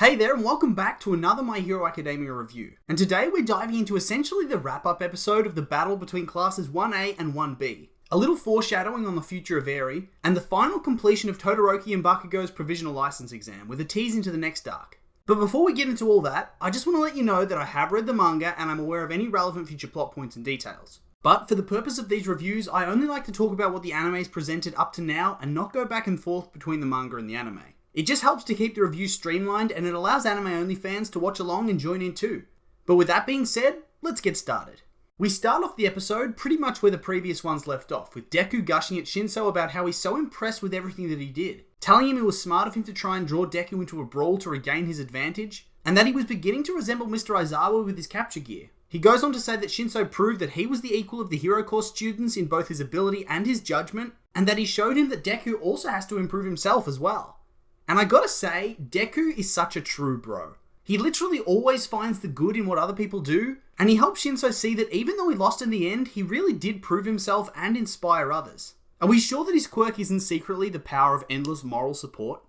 Hey there and welcome back to another My Hero Academia review. And today we're diving into essentially the wrap-up episode of the battle between classes 1A and 1B. A little foreshadowing on the future of Eri, and the final completion of Todoroki and Bakugou's provisional license exam with a tease into the next arc. But before we get into all that, I just want to let you know that I have read the manga and I'm aware of any relevant future plot points and details. But for the purpose of these reviews, I only like to talk about what the anime's presented up to now and not go back and forth between the manga and the anime. It just helps to keep the reviews streamlined and it allows anime-only fans to watch along and join in too. But with that being said, let's get started. We start off the episode pretty much where the previous ones left off, with Deku gushing at Shinso about how he's so impressed with everything that he did, telling him it was smart of him to try and draw Deku into a brawl to regain his advantage, and that he was beginning to resemble Mr. Aizawa with his capture gear. He goes on to say that Shinso proved that he was the equal of the Hero Course students in both his ability and his judgment, and that he showed him that Deku also has to improve himself as well. And I gotta say, Deku is such a true bro. He literally always finds the good in what other people do, and he helps Shinso see that even though he lost in the end, he really did prove himself and inspire others. Are we sure that his quirk isn't secretly the power of endless moral support?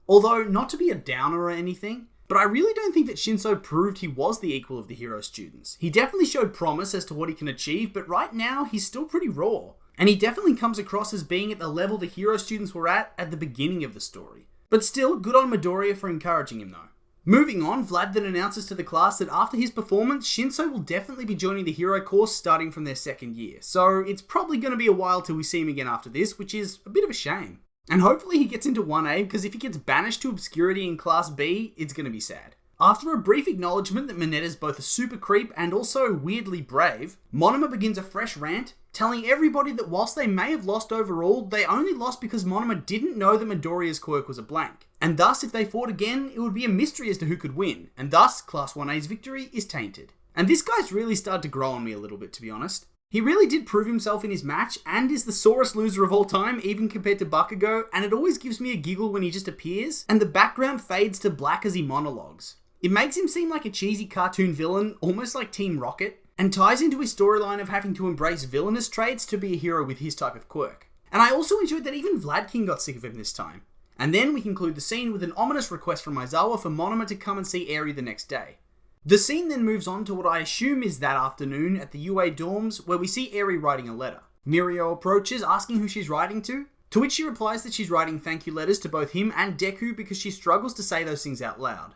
Although, not to be a downer or anything, but I really don't think that Shinso proved he was the equal of the hero students. He definitely showed promise as to what he can achieve, but right now, he's still pretty raw. And he definitely comes across as being at the level the hero students were at the beginning of the story. But still, good on Midoriya for encouraging him though. Moving on, Vlad then announces to the class that after his performance, Shinso will definitely be joining the Hero Course starting from their second year. So it's probably going to be a while till we see him again after this, which is a bit of a shame. And hopefully he gets into 1A, because if he gets banished to obscurity in Class B, it's going to be sad. After a brief acknowledgement that Monetta's both a super creep and also weirdly brave, Monoma begins a fresh rant, telling everybody that whilst they may have lost overall, they only lost because Monoma didn't know that Midoriya's quirk was a blank. And thus, if they fought again, it would be a mystery as to who could win, and thus, Class 1A's victory is tainted. And this guy's really started to grow on me a little bit, to be honest. He really did prove himself in his match, and is the sorest loser of all time, even compared to Bakugou, and it always gives me a giggle when he just appears, and the background fades to black as he monologues. It makes him seem like a cheesy cartoon villain, almost like Team Rocket, and ties into his storyline of having to embrace villainous traits to be a hero with his type of quirk. And I also enjoyed that even Vlad King got sick of him this time. And then we conclude the scene with an ominous request from Aizawa for Monoma to come and see Eri the next day. The scene then moves on to what I assume is that afternoon at the UA dorms, where we see Eri writing a letter. Mirio approaches, asking who she's writing to which she replies that she's writing thank you letters to both him and Deku because she struggles to say those things out loud.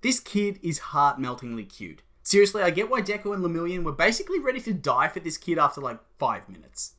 This kid is heart-meltingly cute. Seriously, I get why Deku and Lemillion were basically ready to die for this kid after like 5 minutes.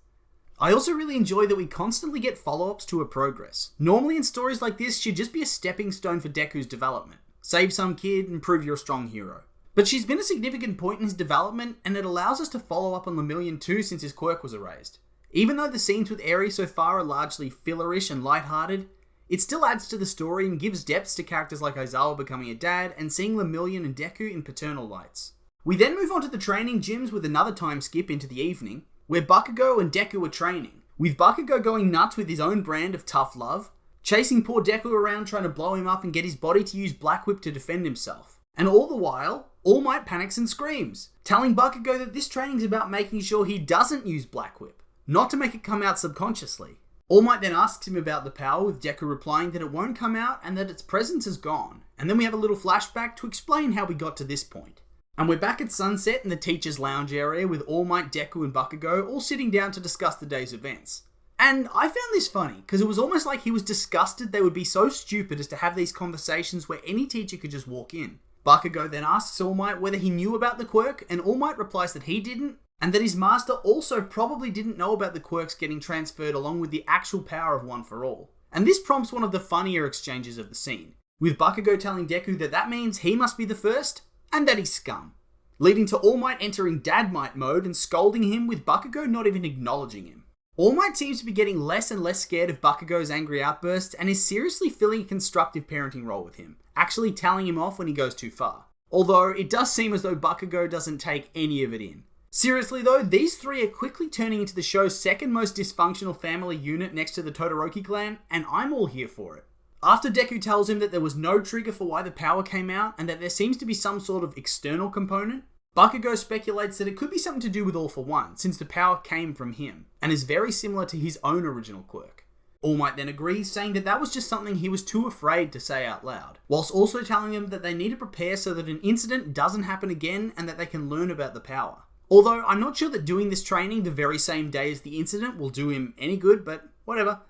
I also really enjoy that we constantly get follow-ups to her progress. Normally in stories like this, she'd just be a stepping stone for Deku's development. Save some kid and prove you're a strong hero. But she's been a significant point in his development, and it allows us to follow up on Lemillion too since his quirk was erased. Even though the scenes with Eri so far are largely fillerish and lighthearted, it still adds to the story and gives depth to characters like Aizawa becoming a dad and seeing Lemillion and Deku in paternal lights. We then move on to the training gyms with another time skip into the evening, where Bakugou and Deku are training, with Bakugou going nuts with his own brand of tough love, chasing poor Deku around trying to blow him up and get his body to use Black Whip to defend himself. And all the while, All Might panics and screams, telling Bakugou that this training's about making sure he doesn't use Black Whip, not to make it come out subconsciously. All Might then asks him about the power, with Deku replying that it won't come out and that its presence is gone. And then we have a little flashback to explain how we got to this point. And we're back at sunset in the teacher's lounge area with All Might, Deku and Bakugou all sitting down to discuss the day's events. And I found this funny, because it was almost like he was disgusted they would be so stupid as to have these conversations where any teacher could just walk in. Bakugou then asks All Might whether he knew about the quirk, and All Might replies that he didn't, and that his master also probably didn't know about the quirks getting transferred along with the actual power of One for All. And this prompts one of the funnier exchanges of the scene, with Bakugou telling Deku that that means he must be the first, and that he's scum. Leading to All Might entering Dad Might mode and scolding him, with Bakugou not even acknowledging him. All Might seems to be getting less and less scared of Bakugou's angry outbursts and is seriously filling a constructive parenting role with him, actually telling him off when he goes too far. Although it does seem as though Bakugou doesn't take any of it in. Seriously though, these three are quickly turning into the show's second most dysfunctional family unit next to the Todoroki clan, and I'm all here for it. After Deku tells him that there was no trigger for why the power came out, and that there seems to be some sort of external component, Bakugou speculates that it could be something to do with All for One, since the power came from him, and is very similar to his own original quirk. All Might then agrees, saying that was just something he was too afraid to say out loud, whilst also telling him that they need to prepare so that an incident doesn't happen again and that they can learn about the power. Although I'm not sure that doing this training the very same day as the incident will do him any good, but whatever.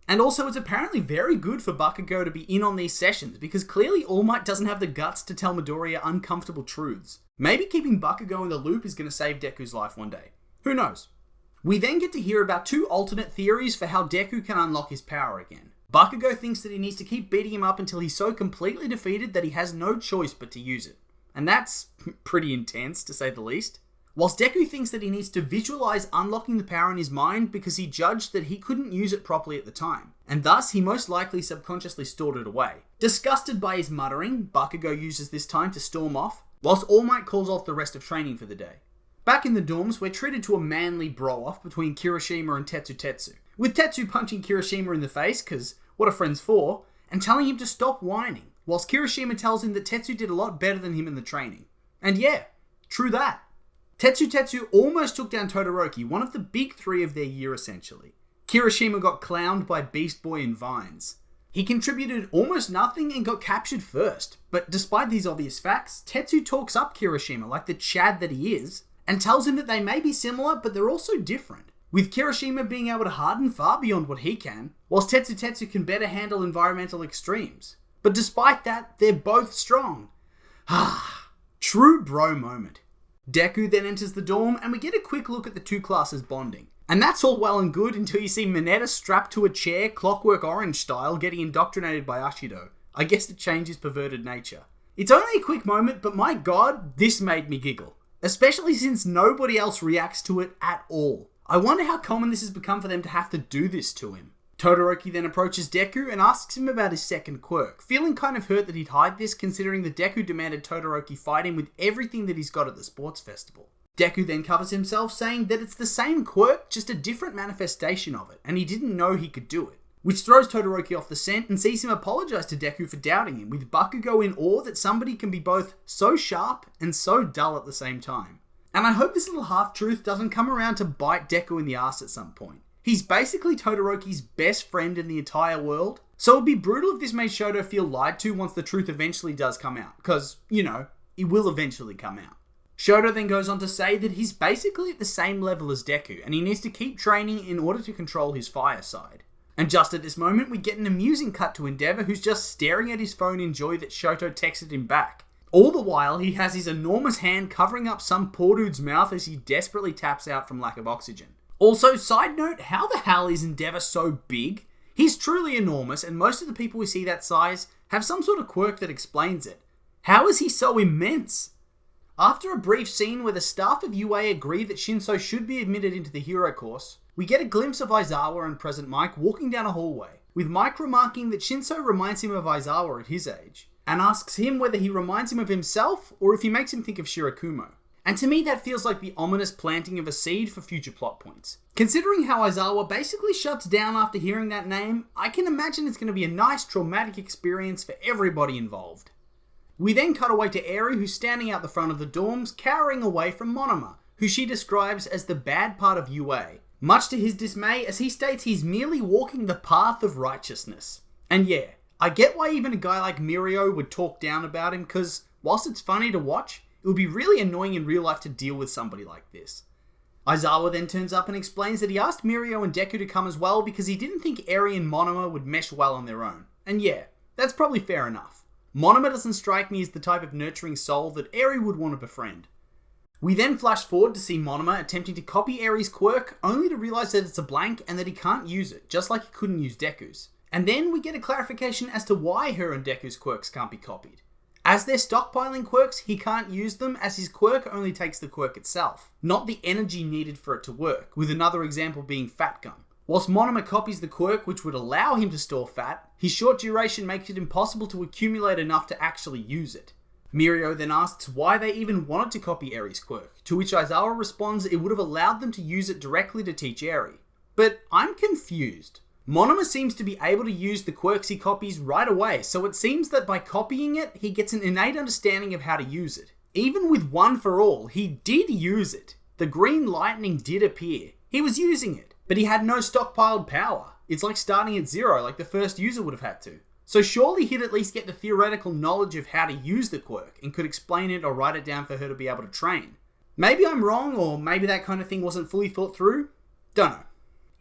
And also, it's apparently very good for Bakugou to be in on these sessions, because clearly All Might doesn't have the guts to tell Midoriya uncomfortable truths. Maybe keeping Bakugou in the loop is going to save Deku's life one day. Who knows? We then get to hear about two alternate theories for how Deku can unlock his power again. Bakugou thinks that he needs to keep beating him up until he's so completely defeated that he has no choice but to use it. And that's pretty intense, to say the least. Whilst Deku thinks that he needs to visualize unlocking the power in his mind because he judged that he couldn't use it properly at the time, and thus he most likely subconsciously stored it away. Disgusted by his muttering, Bakugou uses this time to storm off, whilst All Might calls off the rest of training for the day. Back in the dorms, we're treated to a manly bro-off between Kirishima and Tetsu, with Tetsu punching Kirishima in the face, cause what a friend's for, and telling him to stop whining, whilst Kirishima tells him that Tetsu did a lot better than him in the training. And yeah, true that. Tetsu almost took down Todoroki, one of the big three of their year essentially. Kirishima got clowned by Beast Boy and Vines. He contributed almost nothing and got captured first, but despite these obvious facts, Tetsu talks up Kirishima like the Chad that he is, and tells him that they may be similar, but they're also different, with Kirishima being able to harden far beyond what he can, whilst Tetsu can better handle environmental extremes. But despite that, they're both strong. True bro moment. Deku then enters the dorm, and we get a quick look at the two classes bonding. And that's all well and good until you see Mineta strapped to a chair, Clockwork Orange style, getting indoctrinated by Ashido. I guess to change his perverted nature. It's only a quick moment, but my god, this made me giggle. Especially since nobody else reacts to it at all. I wonder how common this has become for them to have to do this to him. Todoroki then approaches Deku and asks him about his second quirk, feeling kind of hurt that he'd hide this considering that Deku demanded Todoroki fight him with everything that he's got at the sports festival. Deku then covers himself, saying that it's the same quirk, just a different manifestation of it, and he didn't know he could do it. Which throws Todoroki off the scent and sees him apologize to Deku for doubting him, with Bakugou in awe that somebody can be both so sharp and so dull at the same time. And I hope this little half-truth doesn't come around to bite Deku in the ass at some point. He's basically Todoroki's best friend in the entire world, so it'd be brutal if this made Shoto feel lied to once the truth eventually does come out, because, you know, it will eventually come out. Shoto then goes on to say that he's basically at the same level as Deku, and he needs to keep training in order to control his fire side. And just at this moment, we get an amusing cut to Endeavor, who's just staring at his phone in joy that Shoto texted him back. All the while, he has his enormous hand covering up some poor dude's mouth as he desperately taps out from lack of oxygen. Also, side note, how the hell is Endeavor so big? He's truly enormous, and most of the people who see that size have some sort of quirk that explains it. How is he so immense? After a brief scene where the staff of UA agree that Shinso should be admitted into the hero course, we get a glimpse of Aizawa and Present Mike walking down a hallway, with Mike remarking that Shinso reminds him of Aizawa at his age, and asks him whether he reminds him of himself or if he makes him think of Shirakumo. And to me that feels like the ominous planting of a seed for future plot points. Considering how Aizawa basically shuts down after hearing that name, I can imagine it's going to be a nice traumatic experience for everybody involved. We then cut away to Eri, who's standing out the front of the dorms, cowering away from Monoma, who she describes as the bad part of UA, much to his dismay as he states he's merely walking the path of righteousness. And yeah, I get why even a guy like Mirio would talk down about him, because whilst it's funny to watch, it would be really annoying in real life to deal with somebody like this. Aizawa then turns up and explains that he asked Mirio and Deku to come as well because he didn't think Eri and Monoma would mesh well on their own. And yeah, that's probably fair enough. Monoma doesn't strike me as the type of nurturing soul that Eri would want to befriend. We then flash forward to see Monoma attempting to copy Eri's quirk, only to realise that it's a blank and that he can't use it, just like he couldn't use Deku's. And then we get a clarification as to why her and Deku's quirks can't be copied. As they're stockpiling quirks, he can't use them as his quirk only takes the quirk itself, not the energy needed for it to work, with another example being Fat Gum. Whilst Monoma copies the quirk which would allow him to store fat, his short duration makes it impossible to accumulate enough to actually use it. Mirio then asks why they even wanted to copy Eri's quirk, to which Aizawa responds it would have allowed them to use it directly to teach Eri. But I'm confused. Monoma seems to be able to use the quirks he copies right away, so it seems that by copying it, he gets an innate understanding of how to use it. Even with One for All, he did use it. The green lightning did appear. He was using it, but he had no stockpiled power. It's like starting at zero, like the first user would have had to. So surely he'd at least get the theoretical knowledge of how to use the quirk and could explain it or write it down for her to be able to train. Maybe I'm wrong, or maybe that kind of thing wasn't fully thought through. Don't know.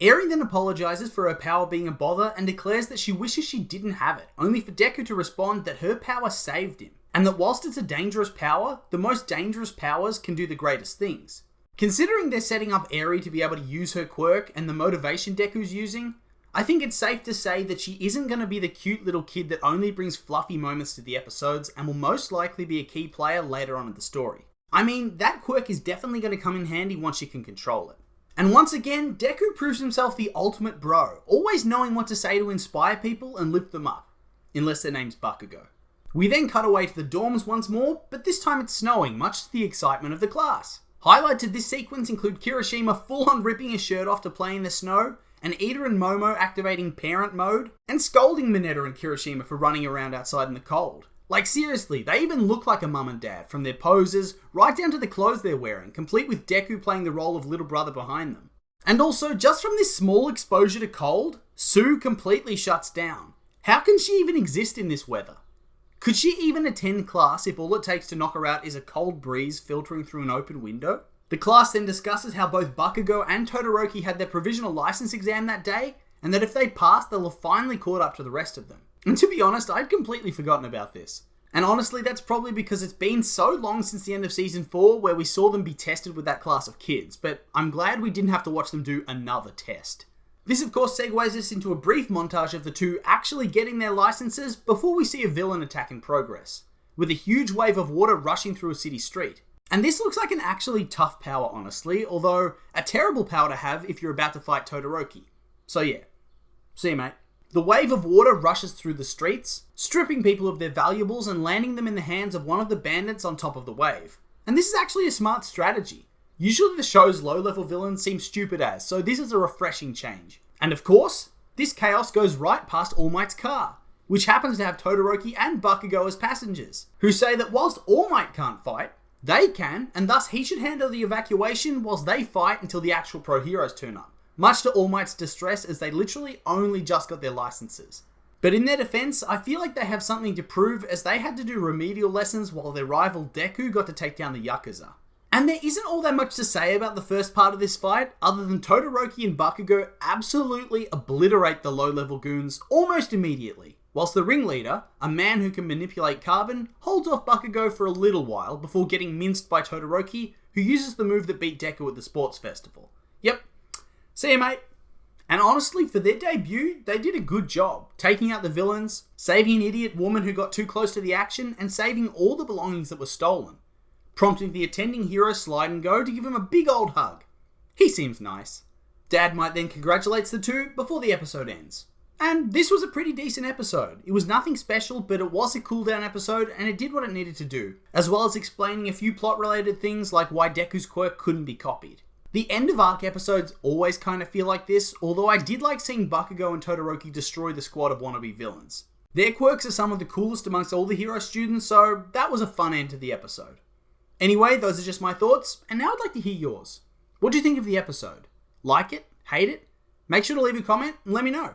Eri then apologizes for her power being a bother and declares that she wishes she didn't have it, only for Deku to respond that her power saved him, and that whilst it's a dangerous power, the most dangerous powers can do the greatest things. Considering they're setting up Eri to be able to use her quirk and the motivation Deku's using, I think it's safe to say that she isn't going to be the cute little kid that only brings fluffy moments to the episodes and will most likely be a key player later on in the story. I mean, that quirk is definitely going to come in handy once she can control it. And once again, Deku proves himself the ultimate bro, always knowing what to say to inspire people and lift them up, unless their name's Bakugou. We then cut away to the dorms once more, but this time it's snowing, much to the excitement of the class. Highlights of this sequence include Kirishima full-on ripping his shirt off to play in the snow, and Ida and Momo activating parent mode, and scolding Mineta and Kirishima for running around outside in the cold. Like seriously, they even look like a mum and dad, from their poses, right down to the clothes they're wearing, complete with Deku playing the role of little brother behind them. And also, just from this small exposure to cold, Sue completely shuts down. How can she even exist in this weather? Could she even attend class if all it takes to knock her out is a cold breeze filtering through an open window? The class then discusses how both Bakugou and Todoroki had their provisional license exam that day, and that if they pass, they'll have finally caught up to the rest of them. And to be honest, I'd completely forgotten about this. And honestly, that's probably because it's been so long since the end of Season 4 where we saw them be tested with that class of kids, but I'm glad we didn't have to watch them do another test. This of course segues us into a brief montage of the two actually getting their licenses before we see a villain attack in progress, with a huge wave of water rushing through a city street. And this looks like an actually tough power, honestly, although a terrible power to have if you're about to fight Todoroki. So yeah, see you mate. The wave of water rushes through the streets, stripping people of their valuables and landing them in the hands of one of the bandits on top of the wave. And this is actually a smart strategy. Usually the show's low-level villains seem stupid as, so this is a refreshing change. And of course, this chaos goes right past All Might's car, which happens to have Todoroki and Bakugou as passengers, who say that whilst All Might can't fight, they can, and thus he should handle the evacuation whilst they fight until the actual pro heroes turn up. Much to All Might's distress, as they literally only just got their licenses. But in their defense, I feel like they have something to prove, as they had to do remedial lessons while their rival Deku got to take down the Yakuza. And there isn't all that much to say about the first part of this fight, other than Todoroki and Bakugou absolutely obliterate the low-level goons almost immediately, whilst the ringleader, a man who can manipulate carbon, holds off Bakugou for a little while before getting minced by Todoroki, who uses the move that beat Deku at the sports festival. Yep. See ya, mate. And honestly, for their debut, they did a good job, taking out the villains, saving an idiot woman who got too close to the action, and saving all the belongings that were stolen, prompting the attending hero Slide and Go to give him a big old hug. He seems nice. Dad Might then congratulates the two before the episode ends. And this was a pretty decent episode. It was nothing special, but it was a cool down episode, and it did what it needed to do, as well as explaining a few plot related things like why Deku's quirk couldn't be copied. The end of arc episodes always kind of feel like this, although I did like seeing Bakugou and Todoroki destroy the squad of wannabe villains. Their quirks are some of the coolest amongst all the hero students, so that was a fun end to the episode. Anyway, those are just my thoughts, and now I'd like to hear yours. What do you think of the episode? Like it? Hate it? Make sure to leave a comment and let me know.